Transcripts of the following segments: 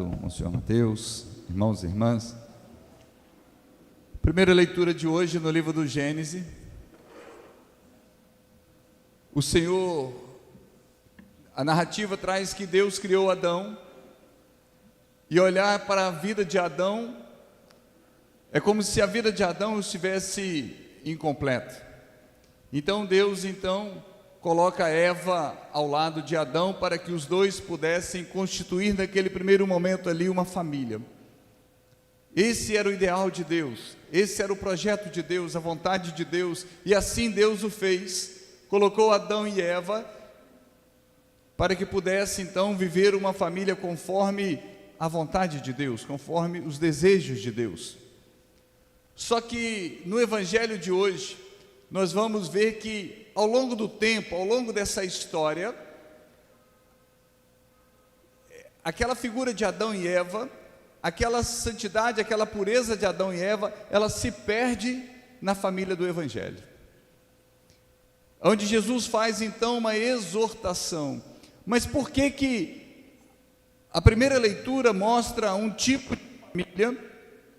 Obrigado, Monsenhor Mateus, irmãos e irmãs. Primeira leitura de hoje no livro do Gênesis. O Senhor, a narrativa traz que Deus criou Adão, e olhar para a vida de Adão é como se a vida de Adão estivesse incompleta. Então Deus coloca Eva ao lado de Adão para que os dois pudessem constituir naquele primeiro momento ali uma família. Esse era o ideal de Deus, esse era o projeto de Deus, a vontade de Deus, e assim Deus o fez, colocou Adão e Eva para que pudesse então viver uma família conforme a vontade de Deus, conforme os desejos de Deus. Só que no evangelho de hoje, nós vamos ver que ao longo do tempo, ao longo dessa história, aquela figura de Adão e Eva, aquela santidade, aquela pureza de Adão e Eva, ela se perde na família do evangelho. Onde Jesus faz então uma exortação. Mas por que a primeira leitura mostra um tipo de família,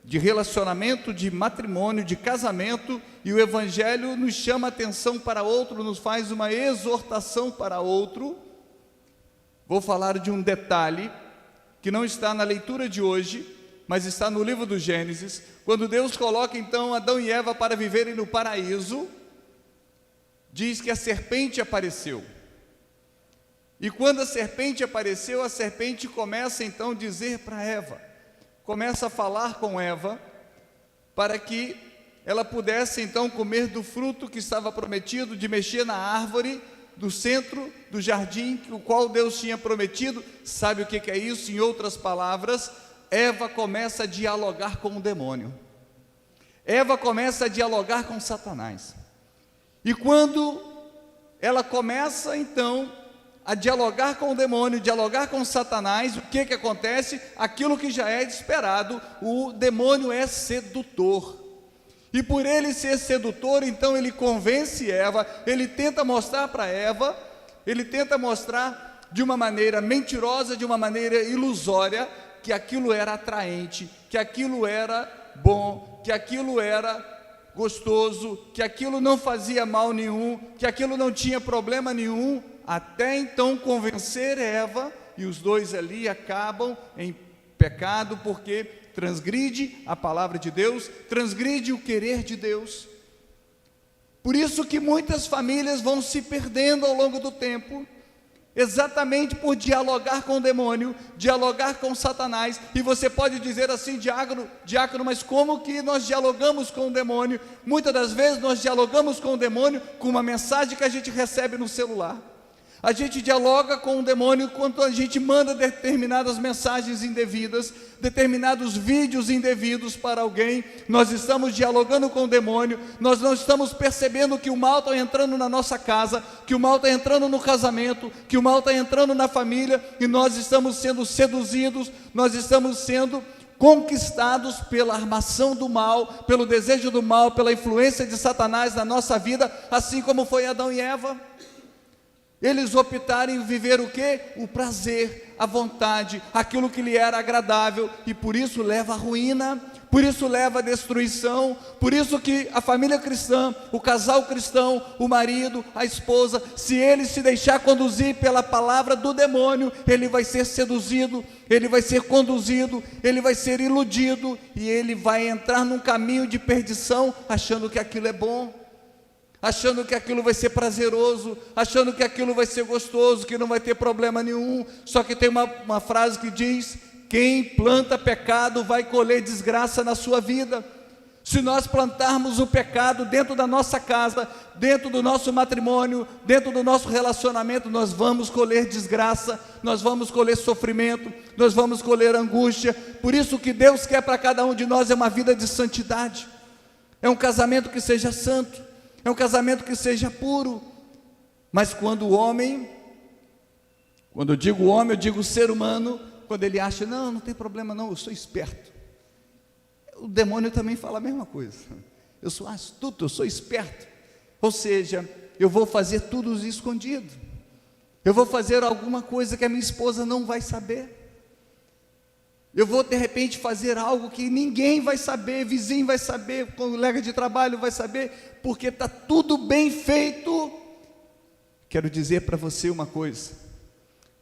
de relacionamento, de matrimônio, de casamento, e o evangelho nos chama a atenção para outro, nos faz uma exortação para outro? Vou falar de um detalhe que não está na leitura de hoje, mas está no livro do Gênesis, quando Deus coloca então Adão e Eva para viverem no paraíso. Diz que a serpente apareceu, e quando a serpente apareceu, a serpente começa então a dizer para Eva, começa a falar com Eva, para que ela pudesse então comer do fruto que estava prometido, de mexer na árvore do centro do jardim, o qual Deus tinha prometido. Sabe o que é isso? Em outras palavras, Eva começa a dialogar com o demônio, Eva começa a dialogar com Satanás, e quando ela começa então a dialogar com o demônio, dialogar com Satanás, o que acontece? Aquilo que já é esperado, o demônio é sedutor, e por ele ser sedutor, então ele convence Eva, ele tenta mostrar para Eva, ele tenta mostrar de uma maneira mentirosa, de uma maneira ilusória, que aquilo era atraente, que aquilo era bom, que aquilo era gostoso, que aquilo não fazia mal nenhum, que aquilo não tinha problema nenhum, até então convencer Eva, e os dois ali acabam em pecado, porque transgride a palavra de Deus, transgride o querer de Deus. Por isso que muitas famílias vão se perdendo ao longo do tempo, exatamente por dialogar com o demônio, dialogar com Satanás. E você pode dizer assim: diácono, mas como que nós dialogamos com o demônio? Muitas das vezes nós dialogamos com o demônio com uma mensagem que a gente recebe no celular. A gente dialoga com o demônio quando a gente manda determinadas mensagens indevidas, determinados vídeos indevidos para alguém. Nós estamos dialogando com o demônio, nós não estamos percebendo que o mal está entrando na nossa casa, que o mal está entrando no casamento, que o mal está entrando na família, e nós estamos sendo seduzidos, nós estamos sendo conquistados pela armação do mal, pelo desejo do mal, pela influência de Satanás na nossa vida, assim como foi Adão e Eva. Eles optaram em viver o quê? O prazer, a vontade, aquilo que lhe era agradável, e por isso leva à ruína, por isso leva à destruição. Por isso que a família cristã, o casal cristão, o marido, a esposa, se ele se deixar conduzir pela palavra do demônio, ele vai ser seduzido, ele vai ser conduzido, ele vai ser iludido, e ele vai entrar num caminho de perdição, achando que aquilo é bom, achando que aquilo vai ser prazeroso, achando que aquilo vai ser gostoso, que não vai ter problema nenhum. Só que tem uma frase que diz: quem planta pecado vai colher desgraça na sua vida. Se nós plantarmos o pecado dentro da nossa casa, dentro do nosso matrimônio, dentro do nosso relacionamento, nós vamos colher desgraça, nós vamos colher sofrimento, nós vamos colher angústia. Por isso que Deus quer para cada um de nós é uma vida de santidade, é um casamento que seja santo, é um casamento que seja puro. Mas quando o homem, quando eu digo homem, eu digo ser humano, quando ele acha, não tem problema não, eu sou esperto. O demônio também fala a mesma coisa. Eu sou astuto, eu sou esperto. Ou seja, eu vou fazer tudo escondido. Eu vou fazer alguma coisa que a minha esposa não vai saber. Eu vou de repente fazer algo que ninguém vai saber, vizinho vai saber, colega de trabalho vai saber, porque está tudo bem feito. Quero dizer para você uma coisa: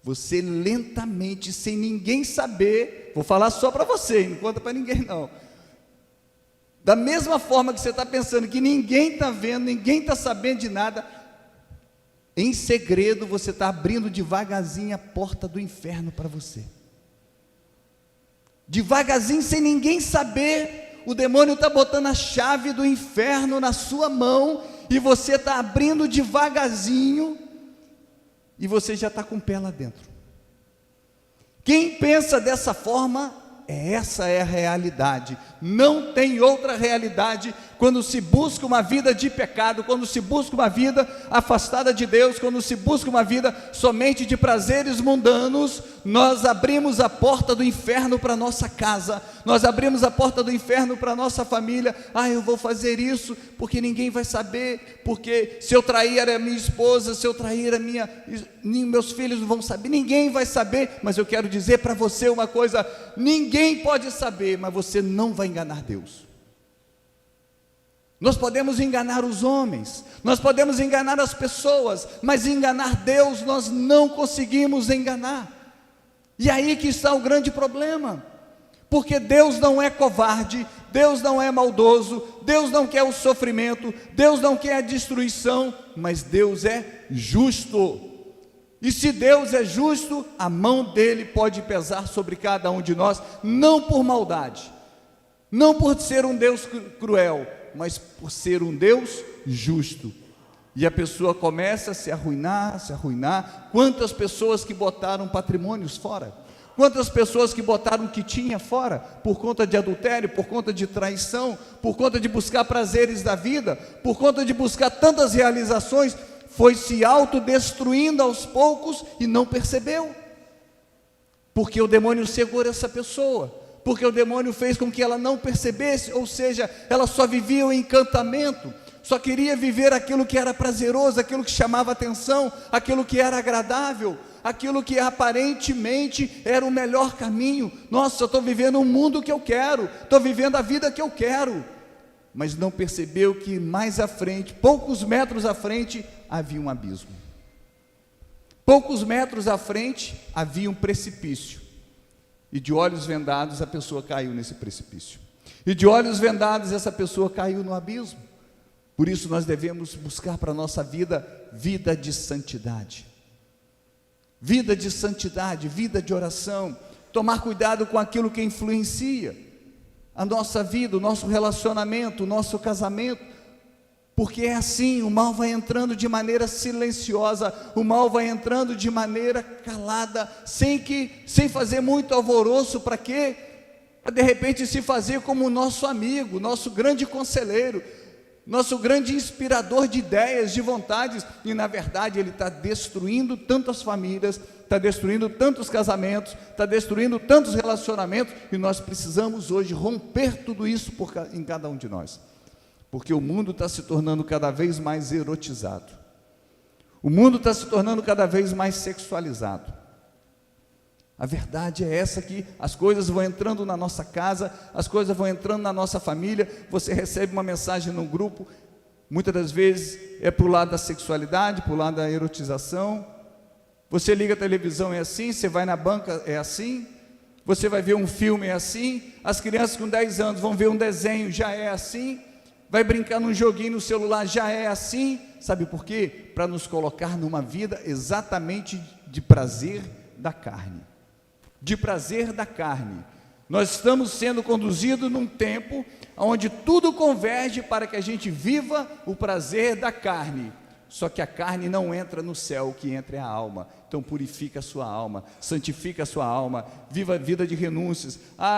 você lentamente, sem ninguém saber, vou falar só para você, não conta para ninguém não. Da mesma forma que você está pensando que ninguém está vendo, ninguém está sabendo de nada, em segredo você está abrindo devagarzinho a porta do inferno para você. Devagarzinho, sem ninguém saber, o demônio está botando a chave do inferno na sua mão, e você está abrindo devagarzinho, e você já está com o pé lá dentro. Quem pensa dessa forma, essa é a realidade. Não tem outra realidade quando se busca uma vida de pecado, quando se busca uma vida afastada de Deus, quando se busca uma vida somente de prazeres mundanos. Nós abrimos a porta do inferno para a nossa casa, nós abrimos a porta do inferno para a nossa família. Eu vou fazer isso porque ninguém vai saber, porque se eu trair a minha esposa, se eu trair meus filhos não vão saber, ninguém vai saber. Mas eu quero dizer para você uma coisa: ninguém pode saber, mas você não vai enganar Deus. Nós podemos enganar os homens, nós podemos enganar as pessoas, mas enganar Deus nós não conseguimos enganar. E aí que está o grande problema, porque Deus não é covarde, Deus não é maldoso, Deus não quer o sofrimento, Deus não quer a destruição, mas Deus é justo. E se Deus é justo, a mão dele pode pesar sobre cada um de nós, não por maldade, não por ser um Deus cruel, mas por ser um Deus justo. E a pessoa começa a se arruinar. Quantas pessoas que botaram patrimônios fora, quantas pessoas que botaram o que tinha fora, por conta de adultério, por conta de traição, por conta de buscar prazeres da vida, por conta de buscar tantas realizações, foi se autodestruindo aos poucos e não percebeu, porque o demônio cegou essa pessoa, porque o demônio fez com que ela não percebesse, ou seja, ela só vivia o encantamento, só queria viver aquilo que era prazeroso, aquilo que chamava atenção, aquilo que era agradável, aquilo que aparentemente era o melhor caminho. Nossa, eu estou vivendo um mundo que eu quero, estou vivendo a vida que eu quero, mas não percebeu que mais à frente, poucos metros à frente, havia um abismo, poucos metros à frente havia um precipício, e de olhos vendados a pessoa caiu nesse precipício, e de olhos vendados essa pessoa caiu no abismo. Por isso nós devemos buscar para a nossa vida, vida de santidade, vida de oração, tomar cuidado com aquilo que influencia a nossa vida, o nosso relacionamento, o nosso casamento, porque é assim, o mal vai entrando de maneira silenciosa, o mal vai entrando de maneira calada, sem fazer muito alvoroço. Para quê? Para de repente se fazer como o nosso amigo, nosso grande conselheiro, nosso grande inspirador de ideias, de vontades, e na verdade ele está destruindo tantas famílias, está destruindo tantos casamentos, está destruindo tantos relacionamentos, e nós precisamos hoje romper tudo isso em cada um de nós, porque o mundo está se tornando cada vez mais erotizado, o mundo está se tornando cada vez mais sexualizado. A verdade é essa, que as coisas vão entrando na nossa casa, as coisas vão entrando na nossa família. Você recebe uma mensagem num grupo, muitas das vezes é para o lado da sexualidade, para o lado da erotização. Você liga a televisão, é assim. Você vai na banca, é assim. Você vai ver um filme, é assim. As crianças com 10 anos vão ver um desenho, já é assim. Vai brincar num joguinho no celular, já é assim. Sabe por quê? Para nos colocar numa vida exatamente de prazer da carne. De prazer da carne. Nós estamos sendo conduzidos num tempo onde tudo converge para que a gente viva o prazer da carne. Só que a carne não entra no céu, o que entra é a alma. Então purifica a sua alma, santifica a sua alma, viva a vida de renúncias.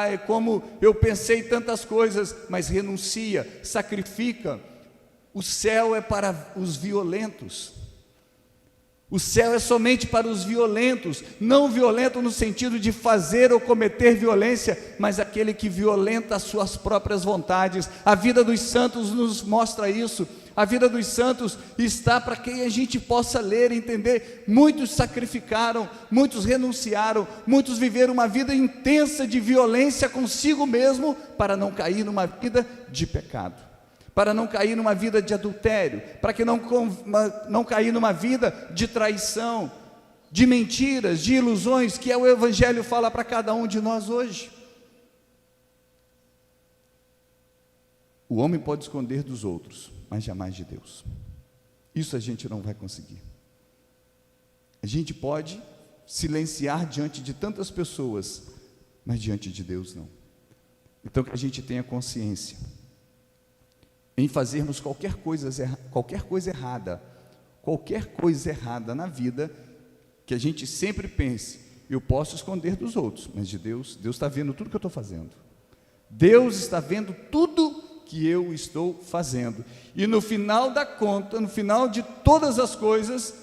É como eu pensei tantas coisas, mas renuncia, sacrifica. O céu é para os violentos. O céu é somente para os violentos, não violento no sentido de fazer ou cometer violência, mas aquele que violenta as suas próprias vontades. A vida dos santos nos mostra isso. A vida dos santos está para que a gente possa ler e entender. Muitos sacrificaram, muitos renunciaram, muitos viveram uma vida intensa de violência consigo mesmo para não cair numa vida de pecado, para não cair numa vida de adultério, para que não cair numa vida de traição, de mentiras, de ilusões, que é o Evangelho fala para cada um de nós hoje. O homem pode esconder dos outros, mas jamais de Deus. Isso a gente não vai conseguir. A gente pode silenciar diante de tantas pessoas, mas diante de Deus não. Então que a gente tenha consciência em fazermos qualquer coisa errada na vida, que a gente sempre pense: eu posso esconder dos outros, mas de Deus, Deus está vendo tudo que eu estou fazendo. Deus está vendo tudo que eu estou fazendo. E no final da conta, no final de todas as coisas,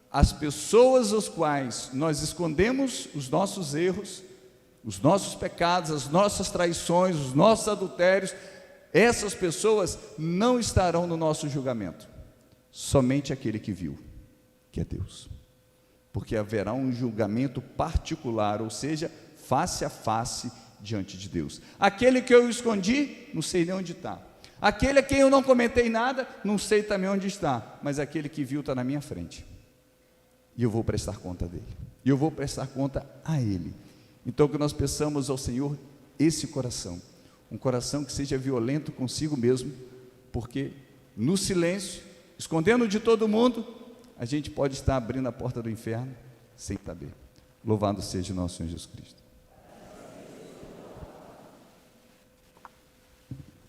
as pessoas às quais nós escondemos os nossos erros, os nossos pecados, as nossas traições, os nossos adultérios, essas pessoas não estarão no nosso julgamento. Somente aquele que viu, que é Deus. Porque haverá um julgamento particular, ou seja, face a face diante de Deus. Aquele que eu escondi, não sei nem onde está. Aquele a quem eu não comentei nada, não sei também onde está. Mas aquele que viu está na minha frente. E eu vou prestar conta dele. E eu vou prestar conta a ele. Então que nós peçamos ao Senhor esse coração. Um coração que seja violento consigo mesmo. Porque no silêncio, escondendo de todo mundo, a gente pode estar abrindo a porta do inferno sem saber. Louvado seja o nosso Senhor Jesus Cristo.